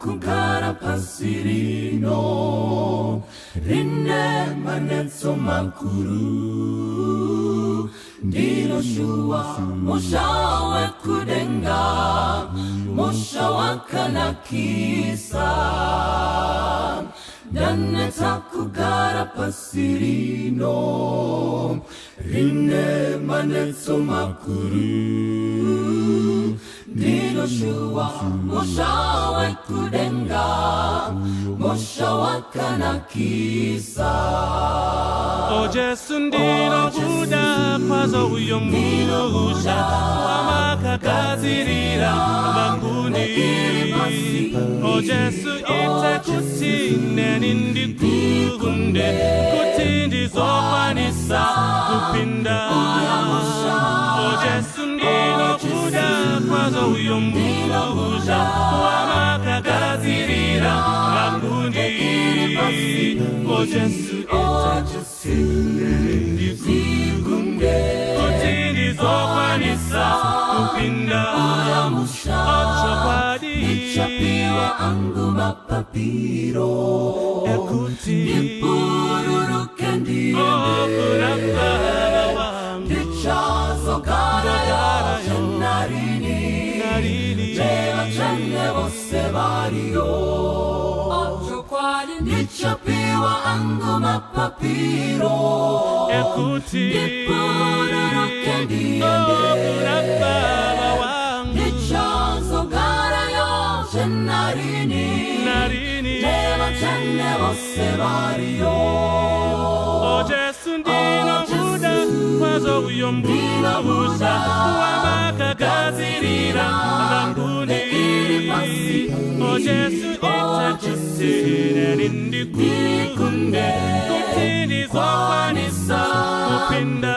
kugara pasi rino rine manetso makuru ndinoshua mosha wekudenga mosha wakanakisa daneta kugara pasi rino rine manetso makuru ndinoshua mosha wekudenga mosha wakanakisa O Jesu ndino buda kwazo uyomusha wamakakazirira mbanguni O Jesu ite kutine nindikugunde kutindi zokwanisa kupinda O Jesu ndino buda kwazo uyomusha wamakakazirira mbanguni O Jesu kutindi zokwanisa kupinda nichapiwa angu mapapiro ekuti nipururuke ndiende ndichazogara yo narini leva chane vose vario nichapiwa angu mapapiro ekuti nipururuke ndiende ndichazogara yo narini leva chane vose vario O Jesu ndino buda kwazo uyomusha wamakakazirira mbanguni O Jesu itakutine nindikugunde kutindi zokwanisa kupinda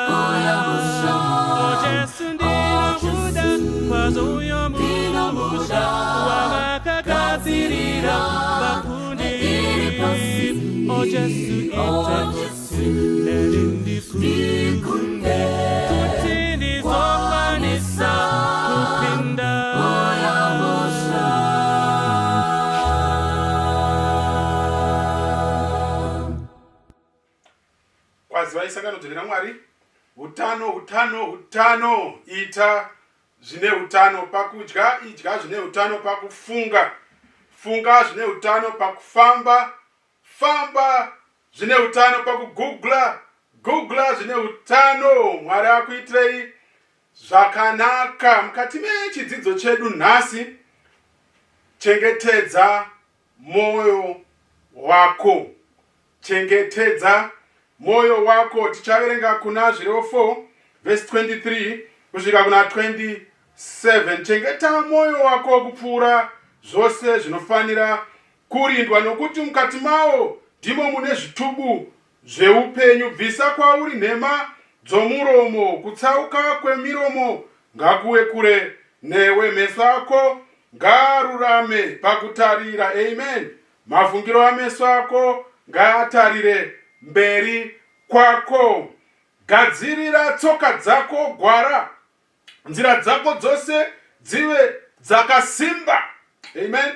O Jesu ndino buda kwazo uyomusha wamakakazirira mbanguni O Jesu itakutine nindikugunde kutindi zokwanisa kupinda Kwaziva isangano dzina Mwari utano ita zvine utano pakudya idya zvine utano pakufunga funga zvine utano pakufamba famba zvine utano pakugugla gugla zvine utano. Mwari akuitirei zvakanaka mukati mechidzidzo chedu nhasi. Chengetedza moyo wako, chengetedza moyo wako. Tichaverenga kuna Zvirevo 4 verse 23 kusvika kuna 27. Chengeta moyo wako kupfuura zvose zvinofanira kurindwa, nokuti mukati mawo ndimo mune zvitubu zveupenyu. Bvisa kwauri nhema dzomuromo, kutsauka kwemiromo ngakuve kure newe. Meso ako ngaarurame pakutarira. Amen. Mafungiro ameso ako ngaatarire mberi kwako. Gadzirira tsoka dzako gwara, nzira dzako dzose dzive dzakasimba. Amen.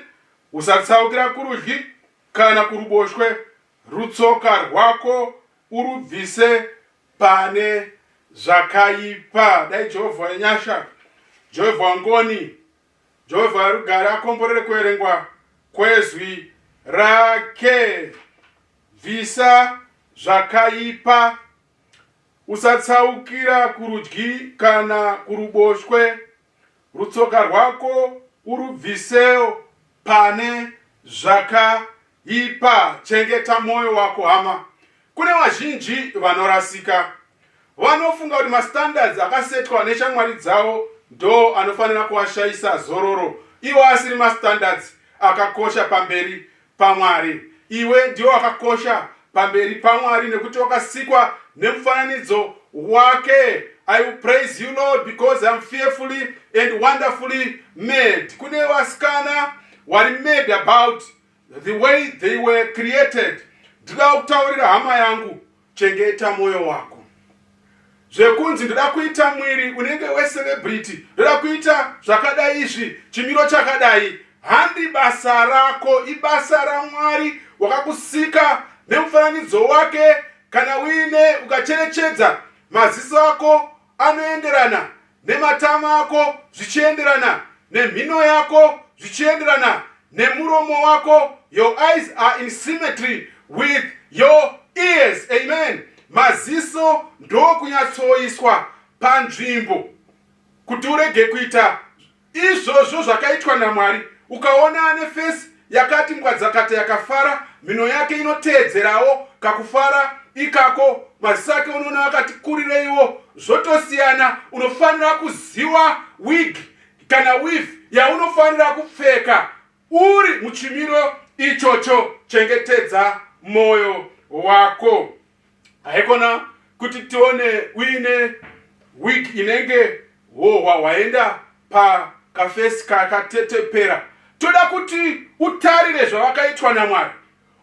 Usatsaukira kurudyi kana kuruboshwe. Rutsoka rwako urubvise pane zvakaipa. Dai Jehovha wenyasha, Jehovha wangoni, Jehovha rugare akomborere kuverengwa kwezwi rake. Bvisa zvakaipa, usatsaukira kurudyi kana kuruboshwe. Rutsoka rwako urubvisewo pane zvakaipa. Chengeta moyo wako hama. Kune vazhinji vanorasika, vanofunga kuti mastandards akasetwa neshamwari dzavo ndo anofanira kuvashayisa zororo. Iwo asiri mastandards akakosha pamberi paMwari. Iwe ndio akakosha pamberi paMwari nekuti wakasikwa nemufananidzo wake. I will praise you, Lord, because I am fearfully and wonderfully made. Kune vasikana wari made about the way they were created. Ndida kutaurira hama yangu, chengeta moyo wako. Zvekunzi ndoda kuita mwiri unenge wecelebrity, ndoda kuita zvakadai izvi, chimiro chakadai, handi basa rako, ibasa raMwari wakakusika nemufananidzo wake. Kana uine ukacherechedza maziso ako anoenderana nematama ako zvichienderana nemhino yako zvichienderana nemuromo wako, your eyes are in symmetry with your ears. Amen. Maziso ndokunyatsoiswa panzvimbo kuti urege kuita izvozvo zvakaitwa naMwari. Ukaona ane fesi yakati mbwadzakata yakafara, mhino yake inoteedzerawo kakufara ikako, maziso ake unoona akati kurireiwo, zvotosiyana. Unofanira kuziva wig kana weave yaunofanira kupfeka uri muchimiro ichocho. Chengetedza moyo wako. Haikona kuti tione uine wig inenge waenda pakafesi kakatetepera. Toda kuti utarire zvavakaitwa naMwari,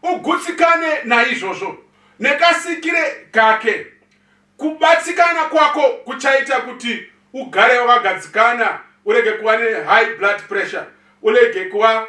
ugutsikane naizvozvo nekasikire kake. Kubatsikana kwako kuchaita kuti ugare wakagadzikana, urege kuva high blood pressure, urege kuva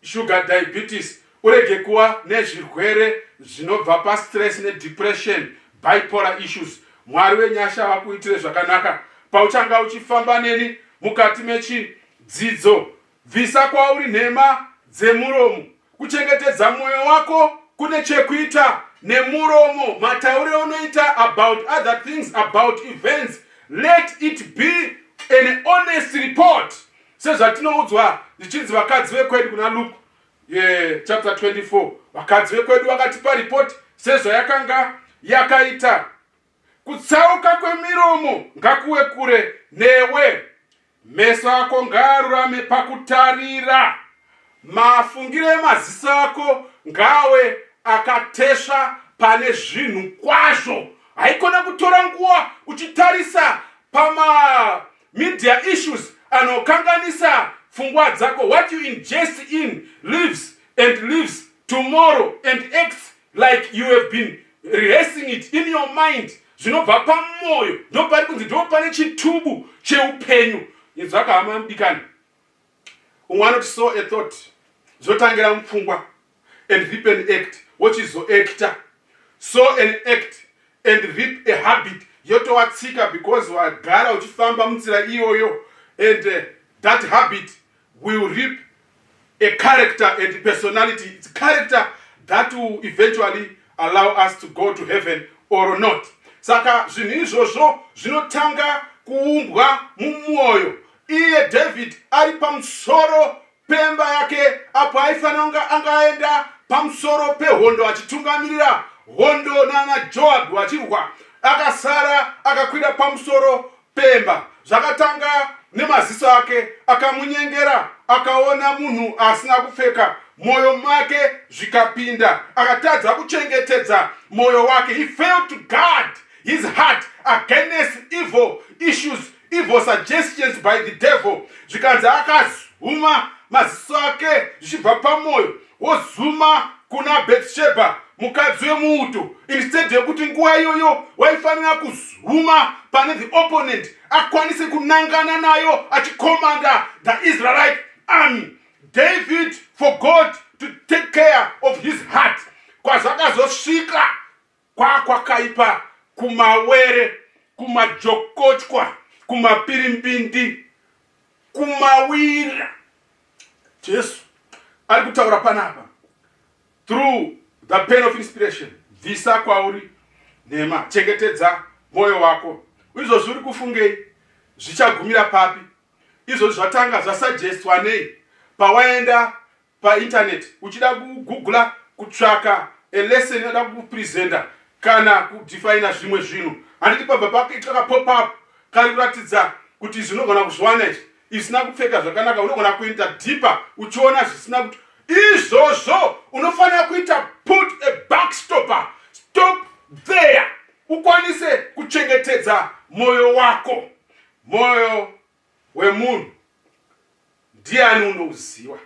sugar diabetes, urege kuva nezvirwere zvinobva pastress depression, bipolar issues. Mwari wenyasha vakuitire zvakanaka. Pauchanga uchifamba neni mukati mechidzidzo, bvisa kwauri nhema dzemuromo. Kuchengetedza mwoyo wako kune chekuita nemuromo. Matauriro unoita about other things, about events, let it be an honest report. Sezvatinoudzwa zvichinzi vakadzi vekwedu kuna Luke chapter 24, vakadzi vekwedu vakatipa report sezvayakanga yakaita. Kutsauka kwemiromo ngakuwe kure newe. Meso ako ngaarurame pakutarira. Mafungire maziso ako ngawe akatesva pane zvinhu kwazvo. Haikona kutora nguva uchitarisa pama media issues anokanganisa pfungwa dzako. What you ingest in lives and lives tomorrow and acts like you have been rehearsing it in your mind. Zvinobva pamoyo ndopari kunzi ndo pane chitubu cheupenyu. Zvakahama mudikani. Umwe anoti sow a thought, zotangira mupfungwa, and reap an act, wochizoacta. Sow an act and reap a habit, yotowatsika because wagara uchifamba munzira iyoyo, and that habit will reap a character and personality. It's character that will eventually allow us to go to heaven or not. Saka zvinhu izvozvo zvinotanga kuumbwa mumwoyo. Iye David ari pamusoro pemba yake, apo aifanira angaenda pamusoro pehondo achitungamirira hondo nana Joab vachirwa, akasara akakwira pamusoro pemba. Zvakatanga nemaziso ake, akamunyengera, akaona munhu asina kupfeka, moyo make zvikapinda, akatadza kuchengetedza moyo wake. He failed to guard his heart against evil issues, evil suggestions by the devil. Zvikanzi akazuma maziso ake zvichibva pamoyo, wozuma kuna Bathsheba mukadzi wemuuto. Instead yekuti nguva iyoyo waifanira kuzuma pane the opponent, akwanise kunangana nayo achikomanda the Israelite army. David forgot to take care of his heart. Kwazvakazosvika kwakaipa, kumawere, kumajokochwa, kumapirimbindi, kumawira. Jesu ari kutaura panapa through the pen of inspiration. Bvisa kwauri nhema, chengetedza moyo wako. Izvozvo uri kufungei zvichagumira papi? Izvozvo zvatanga zvasuggestwa nei pawaenda painternet uchida kugoogla kutsvaka a lesson yoda kupresenta kana kudefine zvimwe zvinhu. Handiti pabva pakuitika ka pop up kari kuratidza kuti zvinogona kuzviwana izvi, isina kupfeka zvakanaka, unogona kuenda deeper uchiona zvisina kuti. Izvozvo unofanira kuita put a backstopper, stop there, ukwanise kuchengetedza moyo wako. Moyo wemunhu ndiani unouziva?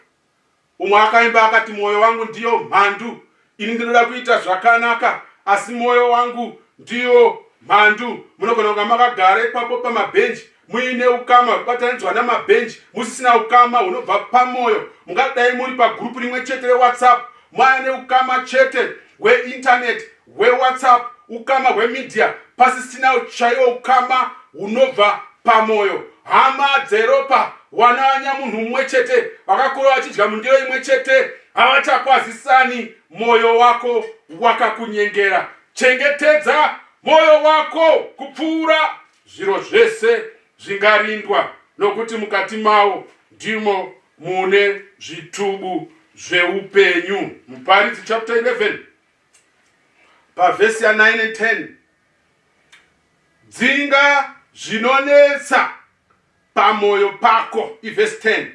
Umwe akaimba akati, moyo wangu ndiyo mhandu, ini ndinoda kuita zvakanaka, asi moyo wangu ndiyo mhandu. Munogona kunga makagara ipapo pamabhenji muine ukama kubatanidzwa namabhenji, musisina ukama hunobva pamwoyo, mungadai muri pagrupu rimwe chete reWhatsApp, mwane ukama chete hweinternet, hweWhatsApp, ukama hwemedia, pasisina chaiwo ukama hunobva pamwoyo. Hama dzeropa, wana vanyamunhu mumwe chete, vakakura vachidya mundiro imwe chete, havachakwazisani, mwoyo wako wakakunyengera. Chengetedza mwoyo wako kupfuura zviro zvese zvingarindwa, nokuti mukati mawo ndimo mune zvitubu zveupenyu. Muparidzi chapter 11 pavhesi ya 9 and 10. Dzinga zvinonetsa pamwoyo pako, ivhesi 10.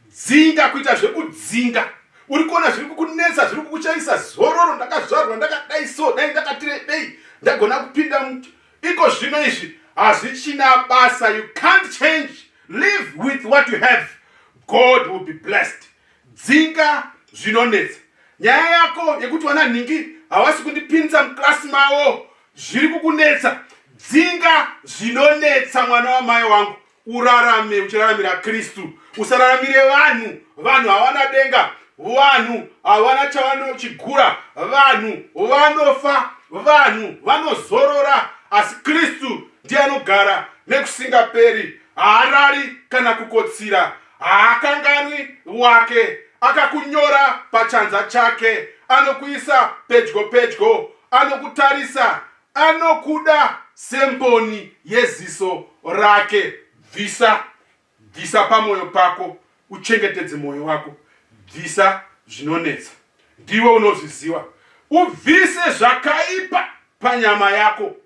Dzinga, kuita zvekudzinga. Uri kuona zviri kukunetsa, zviri kukuchaisa zororo, ndakazvarwa ndakadai so, dai ndakatirebei, ndagona kupinda iko zvino izvi hazvichina basa. You can't change. Live with what you have. God will be blessed. Dzinga zvinonetsa. Nyaya yako yekuti wana ningi havasi kundipinza muklasi mawo, zviri kukunetsa. Dzinga zvinonetsa, mwana wamai wangu. Urarame uchiraramira Kristu. Usararamire vanhu. Vanhu havana denga. Vanhu havana chavanochigura. Vanhu vanofa. Vanhu vanozorora. Asi Kristu ndiye anogara nekusingaperi. Haarari kana kukotsira. Haakanganwi wake. Akakunyora pachanza chake. Anokuisa pedyo pedyo. Anokutarisa. Anokuda semboni yeziso rake. Bvisa pamwoyo pako, uchengetedze mwoyo wako. Bvisa zvinonetsa. Ndiwe unozviziva. Ubvise zvakaipa panyama yako.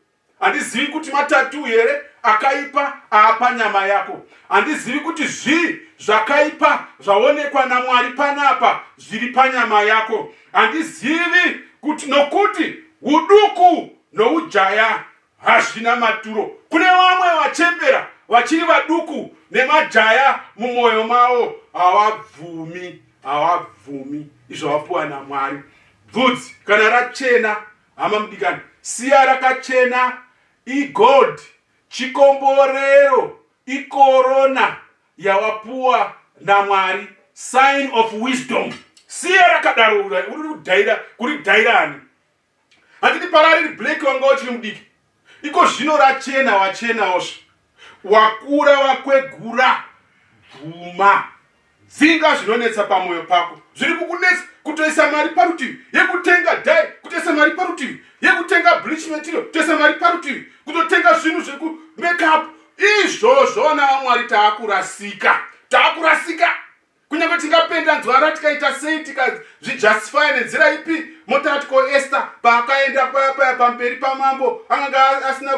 Handizivi kuti matatu here akaipa panyama yako. Handizivi kuti zvakaipa zvaonekwa naMwari panapa zviri panyama yako. Handizivi kuti nokuti uduku noujaya hazvina maturo. Kune vamwe vachembera vachiri vaduku nemajaya mumwoyo mavo, havabvumi izvo vapuwa naMwari. Bvudzi kana rachena, hama mudikani, siya rakachena, igold, chikomborero, ikorona yavapuwa naMwari, sign of wisdom. Siya rakadaro, uri dhairani. Handiti parariri black wanga uchiri mudiki. Iko zvino rachena, wachena osvo. Wakura wakwegura bvuma. Dzinga zvinonetsa pamwoyo pako. Zviri kukunetsa kutoisa mari parutivi yekutenga dye, kutoisa mari parutivi yekutenga bleach material, kutoisa mari parutivi kutotenga zvinhu zveku make up. Izvozvo naMwari taakurasika. Kunyange tingapenda nzwara tikaita sei, tikazvijustify nenzira ipi. Motatiko Esther paakaenda paya pamberi pamambo anga asina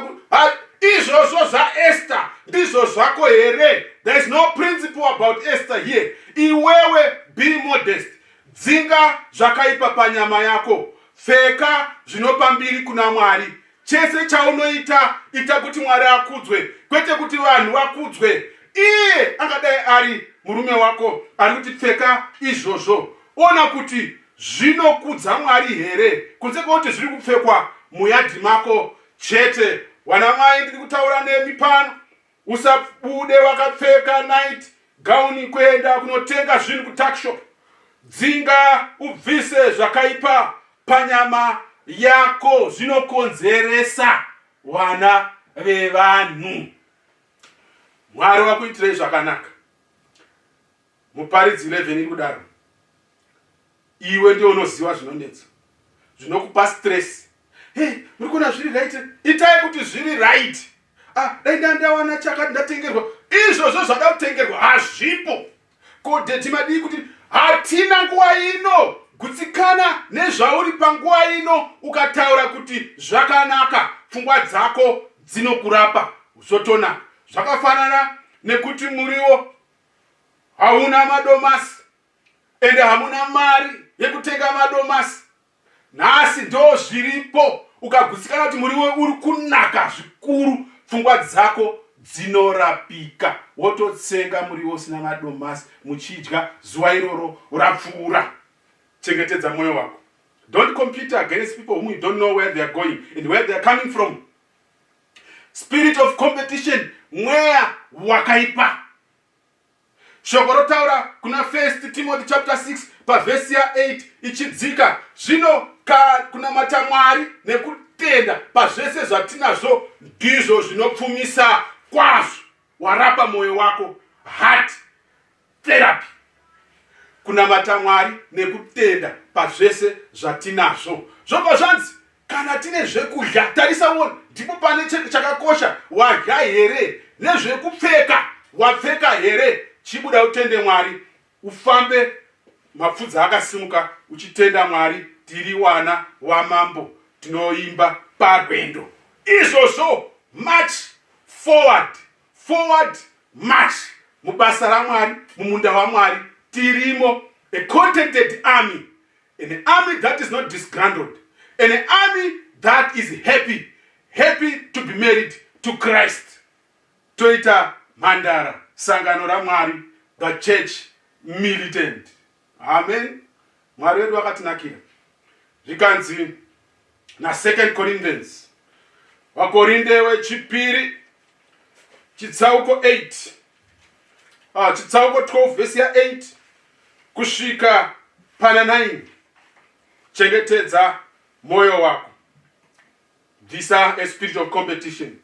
izvozvo zvaEsther ndizvo zvako here? There is no principle about Esther here. Iwewe be modest. Dzinga zvakaipa panyama yako. Pfeka zvinopa mbiri kuna Mwari. Chese chaunoita, ita kuti Mwari akudzwe, kwete kuti vanhu vakudzwe. Iye angadai ari murume wako, ari kuti pfeka izvozvo. Ona kuti zvinokudza Mwari here, kunze kwekuti zviri kupfekwa muyadhi mako chete. Wanamai, ndiri kutaura nemi pano. Usabude wakapfeka night gown kuenda kunotenga zvinhu kutakshop. Dzinga ubvise zvakaipa panyama yako, zvinokonzeresa wana vevanhu. Mwari wakuitirei zvakanaka. Muparidzi 11 iri kudaro. Iwe ndio unoziva zvinonetsa, zvinokupa stress. Muri kuona zviri right? Itai kuti zviri right. Dai ndawana chakati ndatengerwa. Izvozvo zvada kutengerwa hazvipo. Kodhe timadi kuti hatina nguva ino. Gutsikana nezvauri panguva ino ukataura kuti zvakanaka, pfungwa dzako dzinokurapa. Uzotona. Zvakafanana nekuti muriwo hauna madomasi ende hamuna mari yekutenga madomasi. Nhasi ndo zviripo. Ukagutsikana kuti muriwo uri kunaka zvikuru, pfungwa dzako dzinorapika. Wototsenga muriwo usina madomasi, muchidya zuva iroro rapfuura. Chengetedza mwoyo wako. Don't compete against people whom you don't know where they are going and where they are coming from. spirit of competition, mweya wakaipa. Shoko rotaura kuna 1 Timothy chapter 6 pavhesi ya8 ichidzika, zvino kuna matamwari nekutenda pazvese zvatinazvo ndizvo zvinopfumisa kwazvo. Warapa moyo wako heart therapy. Kuna matamwari nekutenda pazvese zvatinazvo. Zvobva zvanzi kana tine zvekudya, tarisa wona ndipo pane chakakosha, wadya here, nezvekupfeka wapfeka here. Chibuda utende Mwari, ufambe mapfudzi akasimuka uchitenda Mwari. Tiri wana wamambo, tinoimba parwendo. Izvozvo march forward march mubasa raMwari, mumunda waMwari. Tirimo a contented army, an army that is not disgruntled, an army that is happy to be married to Christ. Toita Mandara Sangano raMwari, the church militant. Amen. Mwari wedu wakatinakira. Zvikanzi na 2 Corinthians, Wakorinde wechipiri chitsauko 8, chitsauko 12 vesi ya 8 kusvika pana 9. Chengetedza moyo wako. Bvisa a spirit of competition.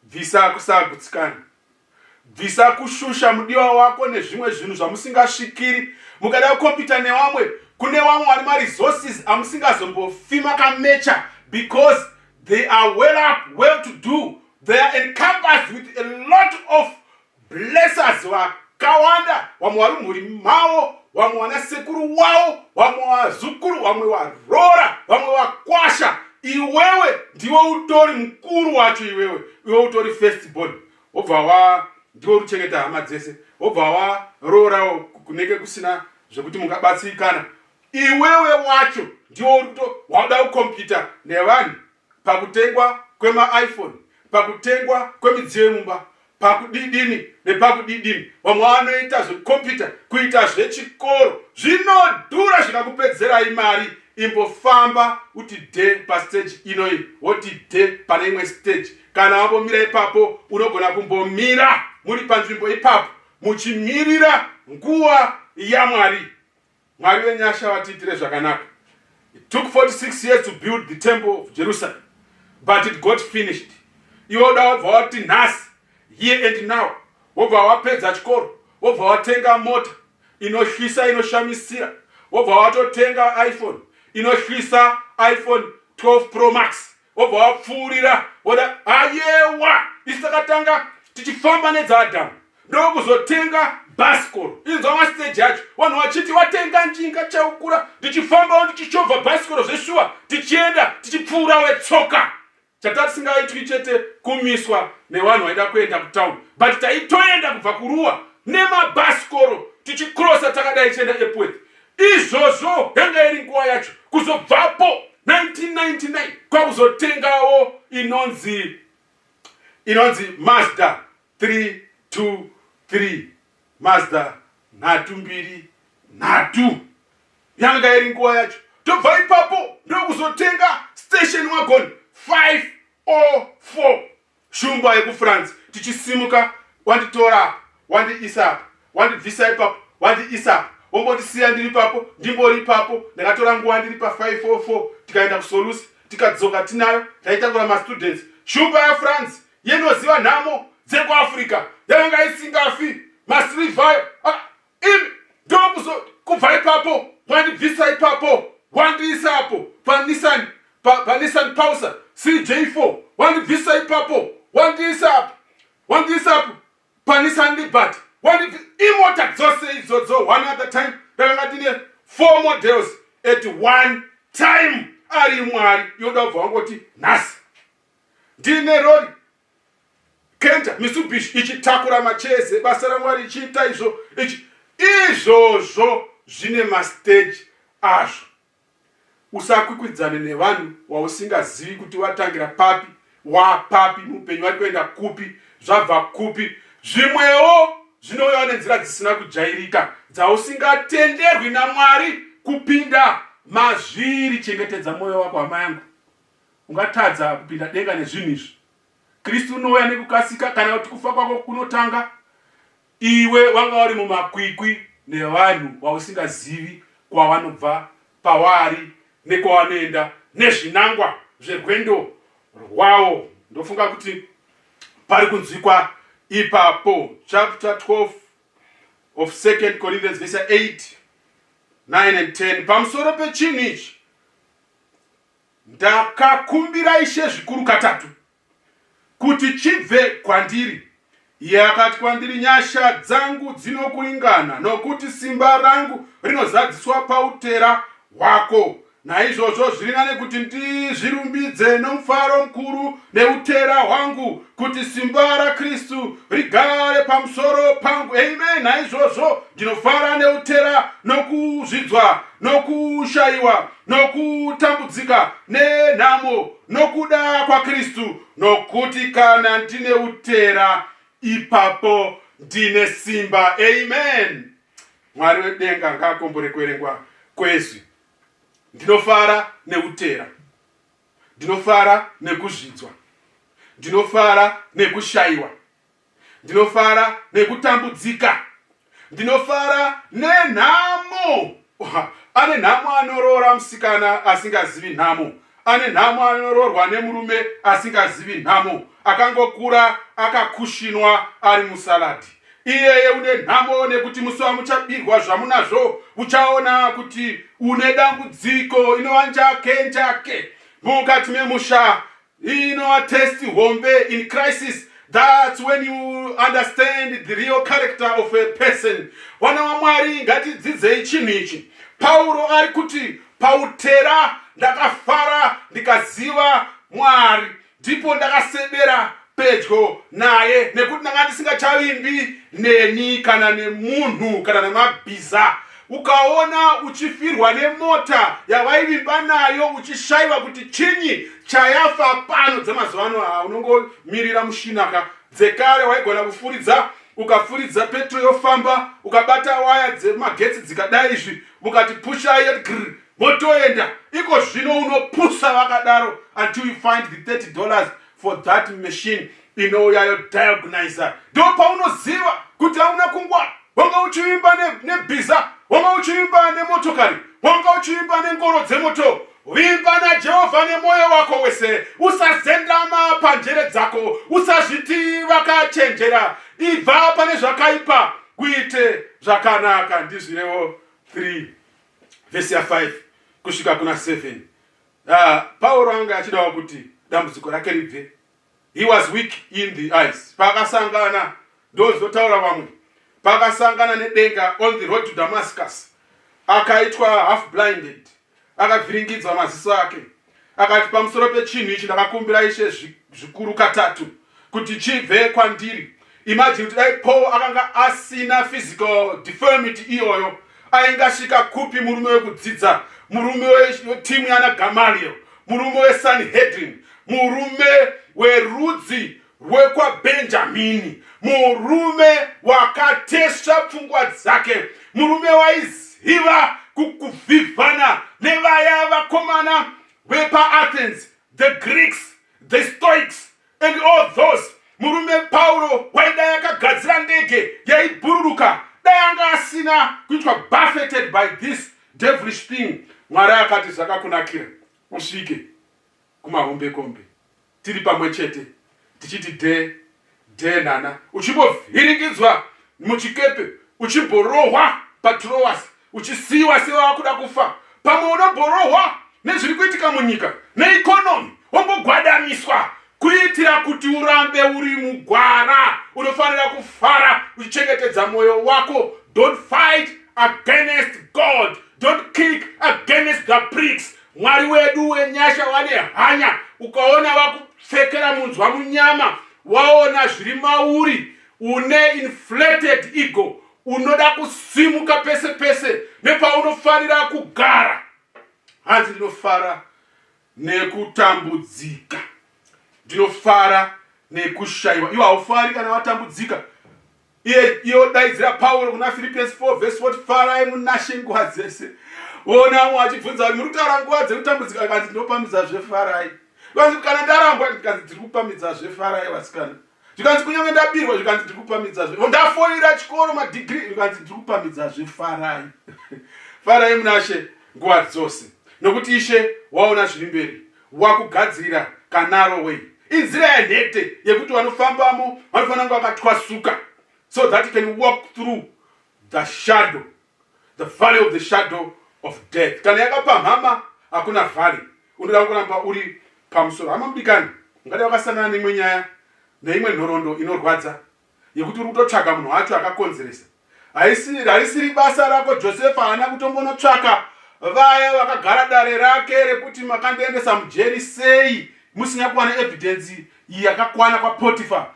Bvisa kusagutsikana. Bvisa kushusha mudiwa wako nezvimwe zvinhu zvamusingasvikiri. Mukada kukompita nevamwe, kune vamwe vane maresources amusingazombofima kamecha, because they are well up, well to do. They are encompassed with a lot of blessers wakawanda. Vamwe vari mhuri mavo, vamwe wana sekuru wavo, vamwe wazukuru, vamwe warora, vamwe wakwasha. Iwewe ndiwe utori mkuru wacho. Iwe utori firstborn. Obva ndiwe ruchengeta hama dzese. Obva warora kunenge kusina zvekuti mungabatsirikana. Iwewe wacho ndiwe wauda kukompita nevanhu pakutengwa kwema-iPhone, pakutengwa kwemidziyo yemumba, pakudidini nepakudidini. Vamwe vanoita zvekukompita kuita zvechikoro. Zvinodhura zvikakupedzerai mari. Imbofamba uti de pastage inoi, woti de pane imwe stage. Kana wambomira ipapo, unogona kumbomira muri panzvimbo ipapo muchimirira nguva yaMwari. Mwari wenyasha watiitire zvakanaka. It took 46 years to build the temple of Jerusalem, but it got finished. Iwe uda wabva wati nhasi, here and now, wabva wapedza chikoro, wabva watenga mota inohlisa inoshamisira, wabva watotenga iPhone inohlisa, iPhone 12 Pro Max, wabva wapfuurira, woda ayewa isakatanga tichifamba nedzaAdhamu ndokuzotenga bhasikoro. Inzwa mastage yacho, vanhu vachiti watenga njinga chaukura, tichifamba ndichishovha bhasikoro zveshuwa, tichienda tichipfuura wetsoka. Chatasingaitwi chete kumiswa nevanhu vaida kuenda kutauni, but taitoenda kubva kuruwa nemabhasikoro tichikrosa takadai chienda Epworth. Izvozvo yanga iri nguva yacho. Kuzobvapo 1999 kwakuzotengawo inonzi Mazda 323, Mazda 223. Yanga iri nguva yacho. Tobva ipapo ndokuzotenga station wagon 504, shumba yekuFrance. Tichisimuka wanditora, wandiisa apa, wandibvisa ipapo, wandiisa apa, wombondisiya ndiri papo, ndimbori ipapo, ndakatora nguva ndiri pa 544, tikaenda kusolusi, tikadzoka tinayo, taitangura mastudents. Shumba yaFrance yenoziva nhamo dzekuAfrica yanga isingafi, masirivhayo. Kubva ipapo, wandibvisa ipapo, wandiisa apo pa Nissan Pulsar CJ4, wandibvisa ipapo, wandiisa apo pa Nissan Liberty. Imota dzose idzodzo one at a time, ndakanga tine 4 models at one time. Ari Mwari yoda kubva wangoti nhasi ndine rori Kenta Mitsubishi ichitakura macheze, basa raMwari ichiita izvozvo zvine mastage azvo. Usakwikwidzane nevanhu wausingazivi kuti watangira papi, wapapi muupenyu, vari kuenda kupi, zvabva kupi. Zvimwewo zvinouya nenzira dzisina kujairika dzausingatenderwi naMwari kupinda mazviri. Chengetedza moyo wako hama yangu. Ungatadza kupinda denga nezvinhu izvi. Kristu unouya nekukasika kana kuti kufa kwako kunotanga, iwe wanga uri mumakwikwi nevanhu vausingazivi kwavanobva, pavari nekwavanoenda, nezvinangwa zverwendo rwawo. Ndofunga kuti pari kunzwikwa ipapo. Chapter 12 of 2 Corinthians verse 8, 9 and 10. Pamusoro pechinhu ichi ndakakumbira Ishe zvikuru katatu kuti chibve kwandiri. Iye akati kwandiri, nyasha dzangu dzinokuringana, nokuti simba rangu rinozadziswa pautera hwako. Naizvozvo zviri nani kuti ndizvirumbidze nomufaro mukuru neutera hwangu, kuti simba raKristu rigare pamusoro pangu. Amen. Naizvozvo ndinofara neutera, nokuzvidzwa, nokushayiwa, nokutambudzika, nenhamo, nokuda kwaKristu, nokuti kana ndine utera, ipapo ndine simba. Amen. Mwari wedenga ngaakombore kuverengwa kwezvi. Ndinofara neutera, ndinofara nekuzvidzwa, ndinofara nekushayiwa, ndinofara nekutambudzika, ndinofara nenhamo. Ane nhamo anoroora musikana asingazivi nhamo, ane nhamo anoroorwa nemurume asingazivi nhamo, akangokura akakushinwa ari musaladi. Iyeye une nhamo nekuti musi muchabirwa zvamunazvo uchaona kuti une dambudziko inova njake mukati memusha, inova testi hombe in crisis. That's when you understand the real character of a person. Vana vaMwari ngatidzidzei chinhu ichi. Pauro ari kuti pautera ndakafara ndikaziva Mwari, ndipo ndakasebera pedyo naye, nekuti ndanga ndisingachavimbi neni kana nemunhu kana nemabhiza. Ukaona uchifirwa nemota yavaivimba nayo, uchishayiwa kuti chinyi chayafa pano dzemazuva ano, unongomirira mushinaka. Dzekare waigona kufuridza, ukafuridza petrol yofamba, ukabata waya dzemagetsi dzikadai izvi, ukati pushai motoenda. Iko zvino unopusa vakadaro until you find the $30 for that machine inouya yodiagonizer. Ndo paunoziva kuti hauna kungwa. Wanga uchiimba nebhiza, wanga uchiimba nemotokari, wanga uchiimba nengoro dzemoto. Vimba naJehovha nemoyo wako wese. Usazendama panjere dzako, usazviti vakachenjera. Ibva pane zvakaipa, kuite zvakanaka. Ndizvirevo 3 verse 5 kusvika kuna 7. Pauro anga achidawo kuti dambudziko rake ribve. He was weak in the eyes. Pakasangana, ndozotaura vamwe, pakasangana nedenga on the road to Damascus, akaitwa half blinded, akavhiringidzwa maziso ake. Akati pamusoro pechinhu ichi ndakakumbira Ishe zvikuru katatu kuti chibve kwandiri. Imagine kuti dai Paul akanga asina physical deformity iyoyo, aingasvika kupi murume wekudzidza, murume wetimu yana Gamaliel, murume weSanhedrin, murume werudzi rwekwaBhenjamini, murume wakatesva pfungwa dzake, murume waiziva kukuvhivhana nevaya vakomana vepaAthens, the Greeks, the Stoics, and all those. Murume Pauro waida yakagadzira ndege yaibhururuka, dai anga asina kuitwa buffeted by this devilish thing. Mwari akati zvakakunakira usvike kumahombekombe tiri pamwe chete, tichiti de nana, uchimbovhiringidzwa muchikepe, uchimborohwa paTroas, uchisiyiwa sewa wakuda kufa. Pamwe unoborohwa nezviri kuitika munyika, neikonomi, wombogwadamiswa, kuitira kuti urambe uri mugwara. Unofanira kufara uchichengetedza mwoyo wako. Don't fight against God, don't kick against the pricks. Mwari wedu wenyasha wane hanya. Ukaona wakupfekera munzwa munyama, waona zviri mauri, une inflated ego, unoda kusimuka pese pese, nepaunofanira kugara. Hanzi ndinofara nekutambudzika, ndinofara nekushayiwa. Iwe haufari kana watambudzika. Iyo daidzira Pauro kuna Philippians 4 verse 40, farai munashe nguva dzese. Ona mwe achibvunza kuti muri kutaura nguva dzekutambudzika, kanzi ndinopamidza zvefarai. Zvikanzi kana ndarambwa zvikanzi ndiri kupamidzazve Farai vasikana. Zvikanzi kunyange ndabirwa zvikanzi ndiri kupamidzazve. Ndafoira chikoro madigiri zvikanzi ndiri kupamidzazve Farai. Farai munashe nguva dzose. Nokuti Ishe waona zviri mberi. Wakugadzirira kanaro way. Inzira yenhete yekuti vanofambamo vanofanira kunge vakatwasuka, so that you can walk through the shadow, the valley of the shadow of death. Kana yakapamhama hakuna valley, unoda kuramba uri pamusoro. Hama mudikani, ungada wakasangana neimwe nyaya neimwe nhoroondo inorwadza yekuti uri kutotsvaka munhu wacho akakonzeresa. Haisiri basa rako. Josefa haana kutombonotsvaka vaya vakagara dare rake rekuti makandiendesa mujeri sei musina kuwana evidence yakakwana kwa Potifa.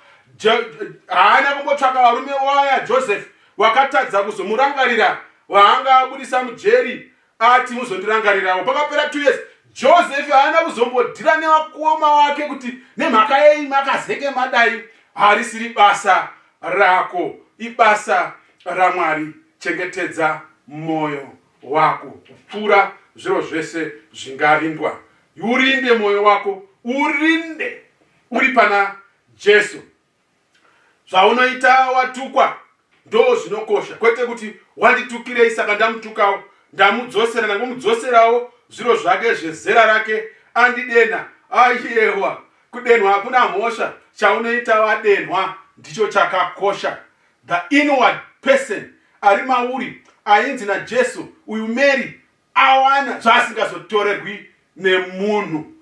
Haana kumbotsvaka varume waya Joseph wakatadza kuzomurangarira waanga abudisa mujeri ati muzondirangarirawo. Pakapera 2 years Joseph haana kuzombodhira nevakoma wake kuti nemhaka yei makazeke madai. Harisiri basa rako, ibasa raMwari. Chengetedza moyo wako kupfuura zviro zvese zvingarindwa. Urinde moyo wako, urinde uri pana Jesu. Zvaunoita watukwa ndo zvinokosha, kwete kuti wanditukirei saka ndamutukawo, ndamudzosera nangomudzoserawo zviro zvake zvezera rake andidena. Aiyewa, kudenwa hakuna mhosva. Chaunoita wadenwa ndicho chakakosha. The inward person ari mauri ainzi naJesu uyu Mary awana zvasingazotorerwi nemunhu.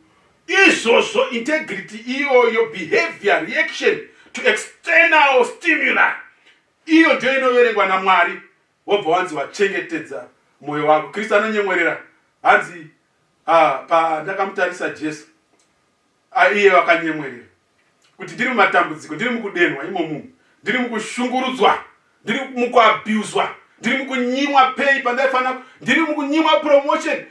Izvozvo integrity iyoyo, behavior reaction to external stimuli, iyo ndio inoverengwa naMwari. Wobva wanzi wachengetedza moyo wako. Kristu anonyemwerera hanzi pandakamutarisa Jesu iye wakanyemwerera kuti ndiri mumatambudziko, ndiri mukudenwa imomo, ndiri mukushungurudzwa, ndiri mukuabuswa, ndiri mukunyimwa pay pandaifanira, ndiri mukunyimwa promotion,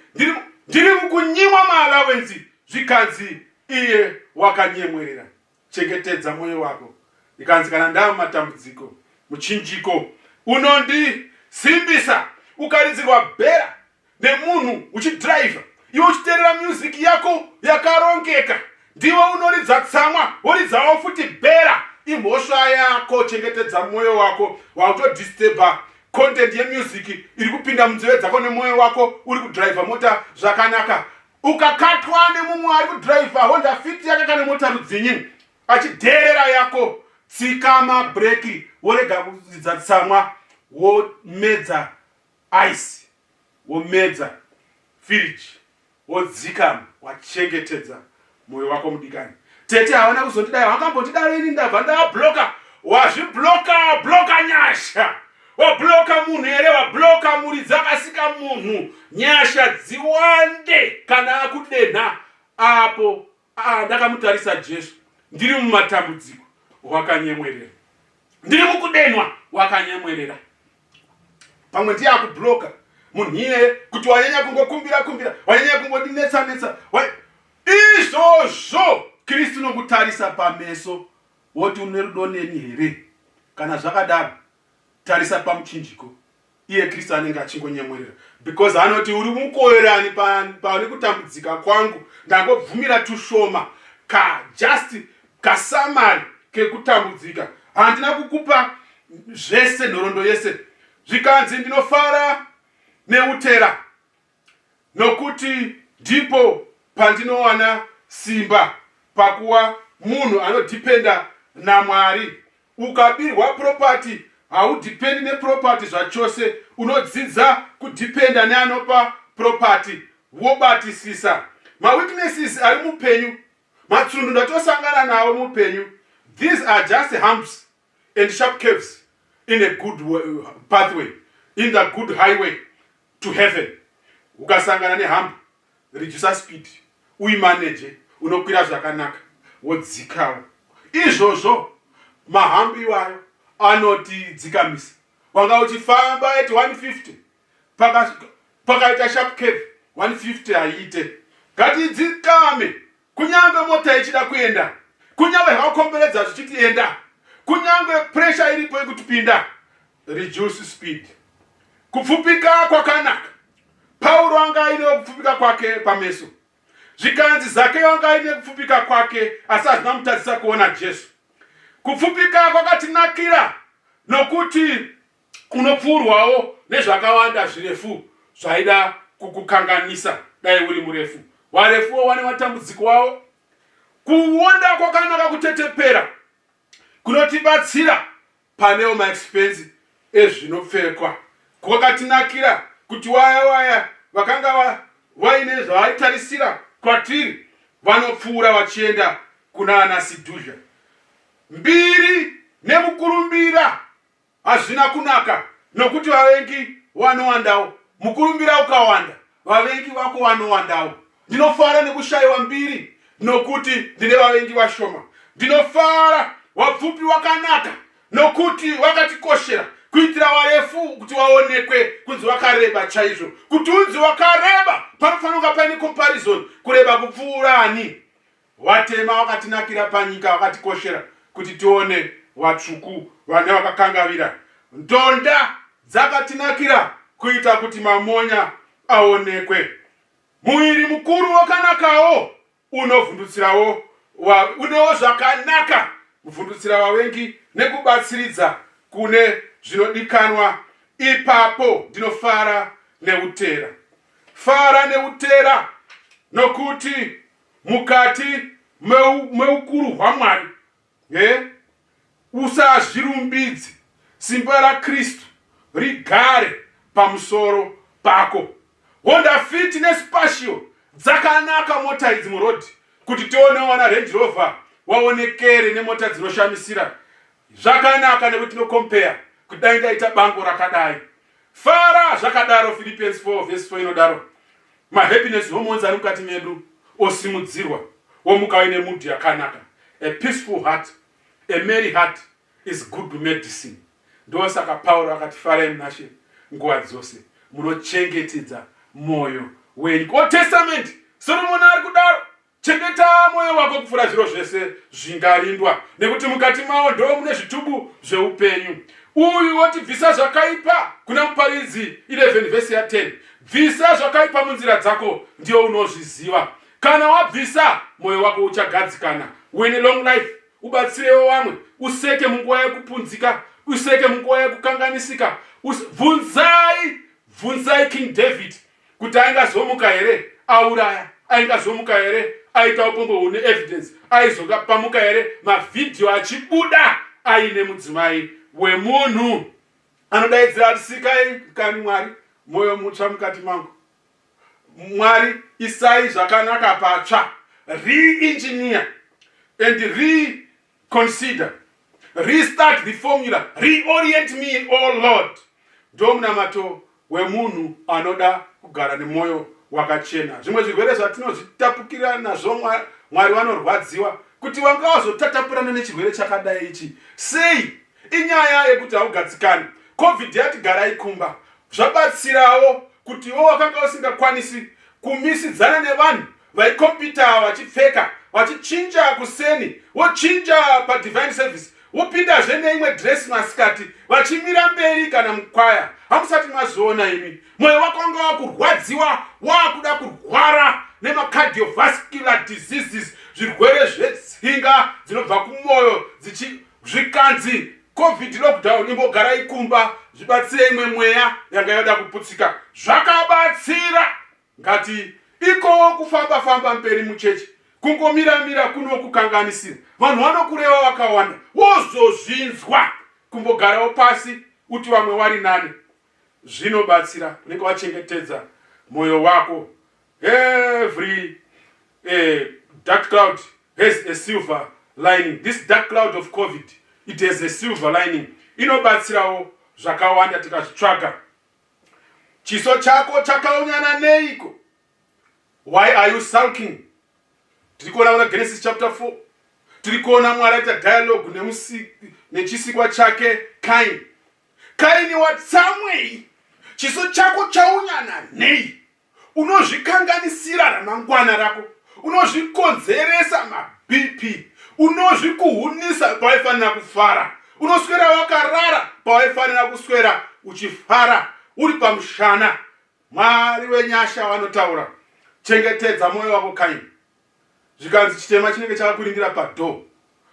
ndiri mukunyimwa maallowance. Zvikanzi iye wakanyemwerera. Chengetedza moyo wako. Ikanzi kana ndava mumatambudziko, muchinjiko unondisimbisa, ukaridzirwa bhera nemunhu uchidhiraivha, iwe uchiteerera music yako yakarongeka, ndiwe unoridza tsamwa, woridzawo futi bhera, imhosva yako. Chengetedza moyo wako. Wautodisturba content yemusic iri kupinda munzeve dzako nemoyo wako, uri kudhiraivha mota zvakanaka, ukakatwa nemumwe ari kudhiraivha Honda Fit yake kana mota rudzinyi achidherera yako, tsika mabreki, worega kuridza tsamwa, womedza ice, womedza fridge, wodzikama. Wachengetedza moyo wako mudikani. Tete hawana kuzondidai, wakambotidai ini ndabva ndabloka. Wazvibloka nyasha. Wabloka munhu here, wabloka muri dzakasika munhu. Nyasha dziwande kana akudenha apo. Ndakamutarisa Jesu, ndiri mumatambudziko, wakanyemwerera. Ndiri mukudenwa, wakanyemwerera. Pamwe ndiye akubloka munhu iye kuti wanyanya kungokumbira, wanyanya kungodinetsa. Izvozvo Kristu nokutarisa pameso woti une rudo neni here. Kana zvakadaro tarisa pamuchinjiko, iye Kristu anenge achingonyemwerera, because anoti uri mukoverani pauri kutambudzika kwangu. Ndangobvumira tushoma just kasamari kekutambudzika. Handina kukupa zvese, nhoroondo yese. Zvikanzi ndinofara neutera, nokuti ndipo pandinowana simba pakuwa munhu anodhipenda naMwari. Ukabirwa property, haudhipendi neproperty zvachose, unodzidza kudhipenda neanopa property, wobatisisa. Maweaknesses ari mupenyu, matsundu ndatosangana nawo mupenyu, these are just humps and sharp curves in a good pathway, in the good highway to heaven. Ukasangana nehump, reduce speed, uimanage, unokwira zvakanaka, wodzikawo. Izvozvo mahambi iwayo anoti dzikamisa. Wanga uchifamba at 150, pakaita sharp curve 150 haiite. Ngatidzikame, kunyange mota ichida kuenda, kunyange zvakakomberedza zvichiti enda, kunyange pressure iripo yekutipinda, reduce speed. Kupfupika kwakanaka. Pauro anga aine kupfupika kwake pameso. zvikanzi Zakeo anga aine kupfupika kwake, asi hazvina mutadzisa kuona Jesu. Kupfupika kwakatinakira nokuti unopfuurwawo nezvakawanda zvirefu zvaida kukukanganisa dai uri murefu. Varefuwo vane matambudziko wavo. Kuonda kwakanaka kutetepera kunotibatsira panewo maexpense ezvinopfekwa. Kwakatinakira kuti waya vakanga vaine zvavaitarisira kwatiri vanopfuura vachienda kuna ana Sidhuzha. Mbiri nemukurumbira hazvina kunaka, nokuti vavengi vanowandawo. Mukurumbira ukawanda, vavengi vako vanowandawo. Ndinofara nekushayiwa mbiri, nokuti ndine vavengi vashoma. Ndinofara wapfupi wakanaka, nokuti wakatikoshera, kuitira varefu kuti vaonekwe kunzi wakareba chaizvo. Kuti unzi wakareba, panofanira paine comparison, kureba kupfuura ani. Vatema wakatinakira panyika, wakatikoshera kuti tione vatsvuku vane vakakangavira. Ndonda dzakatinakira kuita kuti mamonya aonekwe. Muiri mukuru wakanakawo unovhundutsirawo, unewo zvakanaka kuvhundutsira vavengi nekubatsiridza kune zvinodikanwa. Ipapo ndinofara neutera. Fara neutera nokuti mukati meukuru hwaMwari usazvirumbidze. Simba raKristu rigare pamusoro pako. Honda Fit neSpacio dzakanaka mota idzi murodhi, kuti tionewo wana Range Rover waonekere nemota dzinoshamisira. Zvakanaka nekuti tinokompea kuti dai ndaita bango rakadai. Fara zvakadaro. Philippians 4 verse 4 inodaro, mahappiness hormones ari mukati medu osimudzirwa womuka waine mudhi yakanaka. A peaceful heart, a merry heart is good medicine. Ndosaka Pauro akati farai munashe nguva dzose, munochengetedza moyo wenyu. Old Testament Solomon ari kudaro, chengeta moyo wako kupfuura zviro zvese zvingarindwa, nekuti mukati mawo ndo mune zvitubu zveupenyu. Uyu woti bvisa zvakaipa kuna Muparidzi 11 verse ya 10. Bvisa zvakaipa munzira dzako, ndio unozviziva. Kana wabvisa, moyo wako uchagadzikana. Uine long life, ubatsirewo vamwe, useke munguva yekupunzika, useke munguva yekukanganisika. Bvunzai King David kuti aingazomuka here auraya, aingazomuka here aita upombwe hune evidence, aizopamuka here mavhidhiyo achibuda aine mudzimai wemunhu. Anodaidzira ati sikai kani Mwari moyo mutsva mukati mangu. Mwari isai zvakanaka patsva, re-engineer and reconsider, restart the formula, reorient me, oh Lord. Ndo munamato wemunhu anoda kugara nemoyo wakachena. Zvimwe zvirwere zvatinozvitapukira nazvo Mwari vanorwadziwa kuti vanga vazotatapurana nechirwere chakadai ichi sei. Inyaya yekuti haugadzikani. COVID yati garai kumba. Zvabatsirawo kuti wo wakanga usingakwanisi kumisidzana nevanhu vaikompita vachipfeka vachichinja kuseni, wochinja padivine service, wopinda zvene imwe dress masikati vachimira mberi kana mukwaya. Hamusati mazoona imi moyo wako wanga wakurwadziwa, wakuda kurwara nemacardiovascular diseases, zvirwere zvetsinga dzinobva kumoyo zvikanzi COVID lockdown, imbogara ikumba, zvibatsire imwe mweya yanga yoda kuputsika. Zvakabatsira. Ngati iko kufamba mberi muchechi, kungomira kuno kukanganisira. Vanhu vanokureva vakawanda, wozozvinzwa kumbogarawo pasi uti vamwe wari nani. Zvinobatsira unenge wachengetedza moyo wako. Every dark cloud has a silver lining. This dark cloud of COVID, it has a silver lining. Inobatsirawo zvakawanda tikazvitsvaga. Chiso chako chakaonyana neiko? Why are you sulking? Tirikuona muna Genesis chapter 4. Tirikuona Mwari aita dialogue nechisikwa chake Kaini. Kaini watsamwei? Chiso chako chaonyana nei? Unozvikanganisira ramangwana rako, unozvikonzeresa maBP, unozvikuhunisa pawaifanira kufara, unoswera wakarara pawaifanira kuswera uchifara uri pamushana. Mwari wenyasha vanotaura, chengetedza moyo wako Kaini. zvikanzi chitema chinenge chakakurindira padho,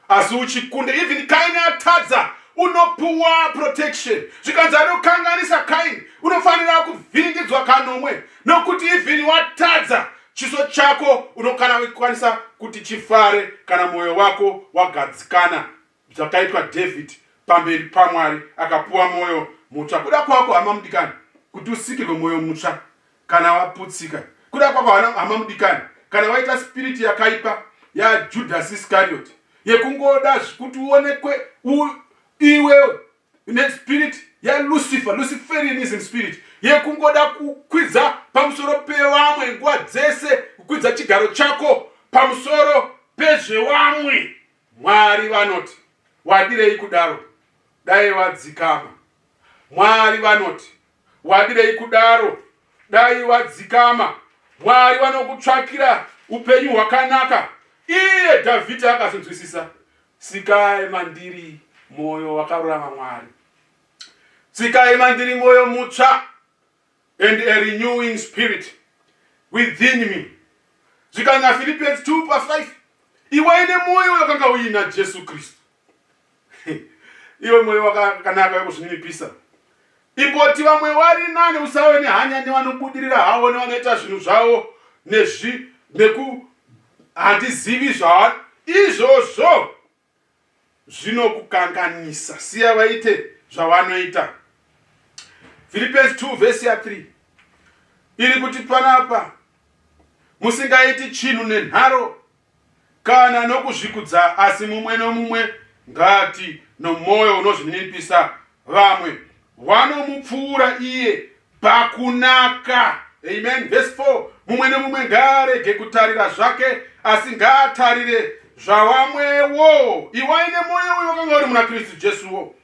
asi uchikunde. Even Kaini atadza, unopuwa protection. Zvikanzi anokanganisa Kaini, unofanira kuvhiringidzwa kanomwe, nokuti even watadza, chiso chako unokwanisa kuti chifare kana mwoyo wako wagadzikana. Zvakaitwa David pamberi paMwari, akapuwa mwoyo mutsva. Kuda kwako hama mudikani kuti usikirwe mwoyo mutsva kana waputsika. Kuda kwako hama mudikani kana waita spiriti yakaipa yaJudas Iscariot yekungoda kuti uonekwe iwe ne spirit ya Luciferianism spirit yekungoda kukwidza pamusoro pevamwe nguva dzese, kukwidza chigaro chako pamusoro pezvevamwe. Mwari vanoti, wadirei kudaro? Dai wadzikama. Mwari vanoti, wadirei kudaro? Dai wadzikama. Mwari vanokutsvakira upenyu hwakanaka. Iye Dhavhidhi akazonzwisisa, sikai mandiri mwoyo wakarurama Mwari, sikai mandiri mwoyo mutsva, and a renewing spirit within me. Zvikana Philippians 2:5, iwe ine mwoyo wakanga uina Jesu Kristu. Iwe mwoyo wakanaka wekuzvininipisa. Imboti vamwe vari nani, usave nehanya nevanobudirira havo nevanoita zvinhu zvavo handizivi zvavo. Izvozvo zvinokukanganisa. Siya vaite zvavanoita. Philippians 2:3 iri kuti panapa musingaiti chinhu nenharo kana nokuzvikudza, asi mumwe nomumwe ngati nomwoyo unozvininipisa vamwe vanomupfuura iye pakunaka. Amen. Verse 4, mumwe nomumwe ngaarege kutarira zvake, asi ngaatarire zvavamwewo. Iwaine mwoyo uyo wakanga uri muna Kristu Jesuwo.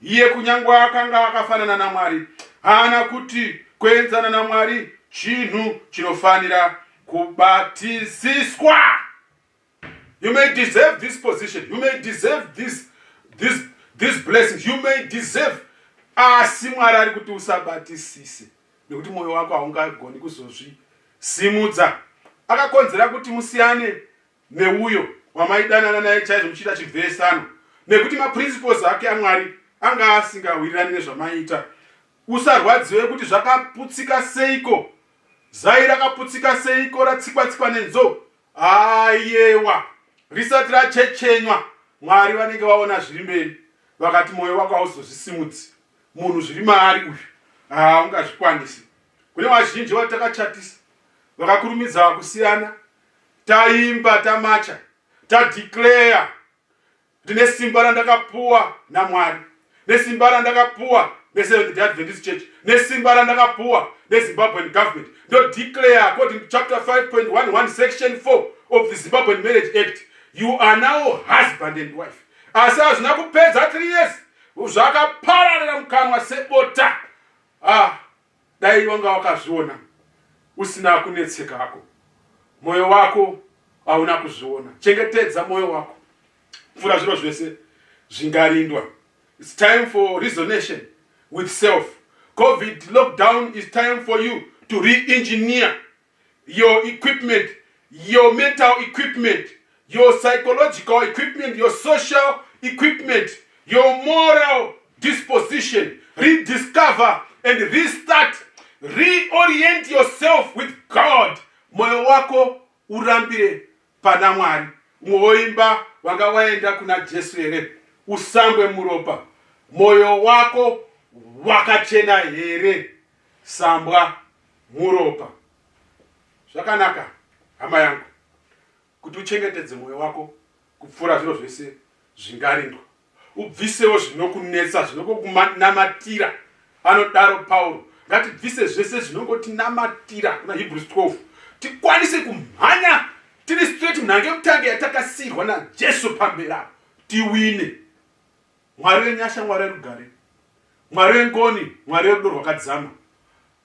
Iye kunyangwa akanga akafanana naMwari, haana kuti kuenzana naMwari chinhu chinofanira kubatiziswa. You may deserve this position, you may deserve these blessings, you may deserve, asi Mwari ari kuti usabatisise, nekuti mwoyo wako haungagoni kuzozvisimudza. Akakonzera kuti musiyane neuyo wamaidanana naye chaizvo muchiita chivhesano, nekuti maprinciples ake aMwari anga asingawirirani nezvamaita. Usarwadziwe kuti zvakaputsika seiko, zai rakaputsika seiko, ratsikwa-tsikwa nenzou. Aiyewa, risati rachechenywa, Mwari vanenge vaona zviri mberi, vakati mwoyo wako hauzozvisimudzi. Munhu zviri maari uyu haungazvikwanisi. Kune vazhinji vatakachatisa, vakakurumidza kusiyana, taimba, tamacha, tadeclare kuti nesimba randakapuwa naMwari, nesimba randakapuwa neSeventh-day Adventist Church, nesimba randakapuwa neZimbabwean government, ndo declare according to chapter 5.11 section 4 of the Zimbabwean Marriage Act, you are now husband and wife. Asi hazvina kupedza 3 years, zvakapararira mukanwa sebota. Dai wanga wakazviona usina kunetsekako, mwoyo wako hauna kuzviona. Chengetedza mwoyo wako, pfura zviro zvese zvingarindwa. It's time for resonation with self. COVID lockdown is time for you to re-engineer your equipment, your mental equipment, your psychological equipment, your social equipment, your moral disposition. Rediscover and restart. Reorient yourself with God. Moyo wako urambire pana Mwari. Mwoimba wanga waenda kuna Jesu here, usambwe muropa. Moyo wako wakachena here, sambwa muropa. Zvakanaka hama yangu kuti uchengetedze mwoyo wako kupfura zviro zvese zvingarindwa. Ubvisewo zvinokunetsa, zvinokunamatira. Anodaro Paulo, ngatibvise zvese zvinongotinamatira kuna Hebrews 12. Tikwanise kumhanya tiri straight munhange mutange yatakasirwa naJesu pamberi apo. Tiwine. Mwari wenyasha, Mwari werugare, Mwari wengoni, Mwari werudo rwakadzama,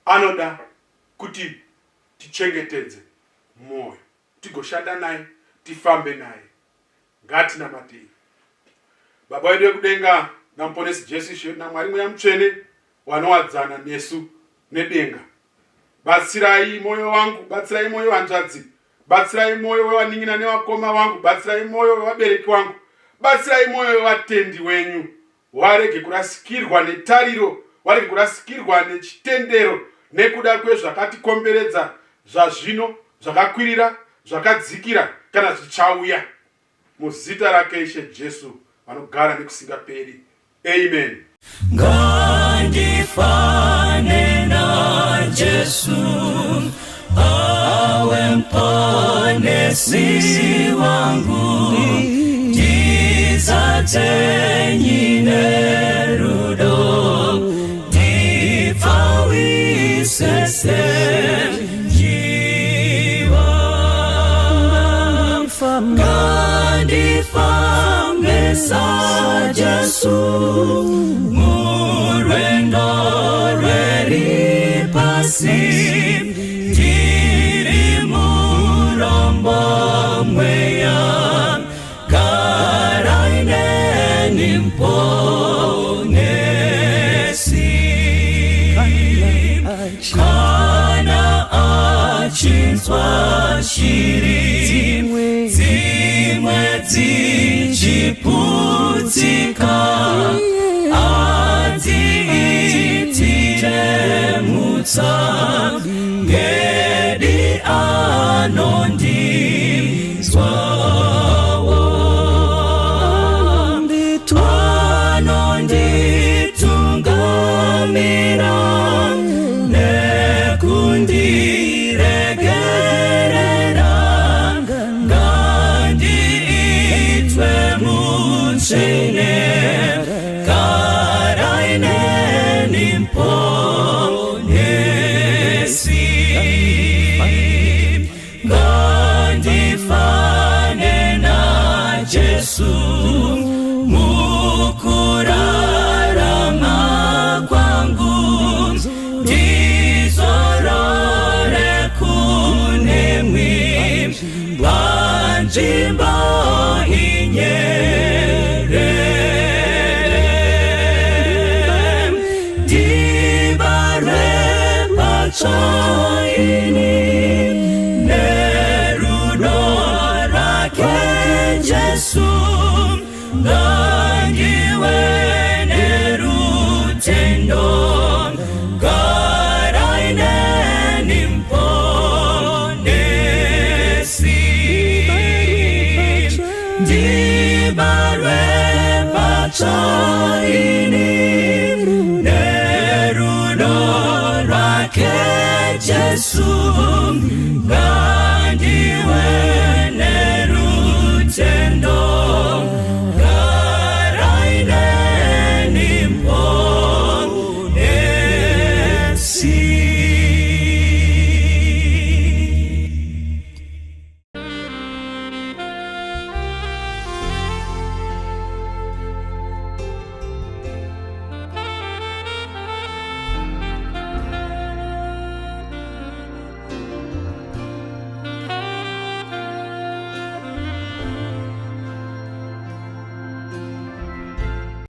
anoda kuti tichengetedze mwoyo, tigoshanda naye, tifambe naye. Ngatinamatei. Baba wedu wekudenga, namuponesi Jesu Ishe naMwari mweya mutsvene wanowadzana nesu nedenga, batsirai mwoyo wangu, batsirai mwoyo wanzvadzi batsirai mwoyo wevanin'ina nevakoma vangu, batsirai mwoyo wevabereki vangu, batsirai mwoyo wevatendi wenyu. Warege kurasikirwa netariro, warege kurasikirwa nechitendero nekuda kwezvakatikomberedza zvazvino, zvakakwirira, zvakadzikira kana zvichauya. Muzita rake Ishe Jesu vanogara nekusingaperi. Amen. Ngandifane na Jesu, awe mponesi wangu, nizate nyine rudo, nifawise jiwa. Ngandifane sa Jesu, murendo rweri pasi, tiri murombo mweya, karaine nimponesi. Kana achinzwa shiri, zimwe zichiputika,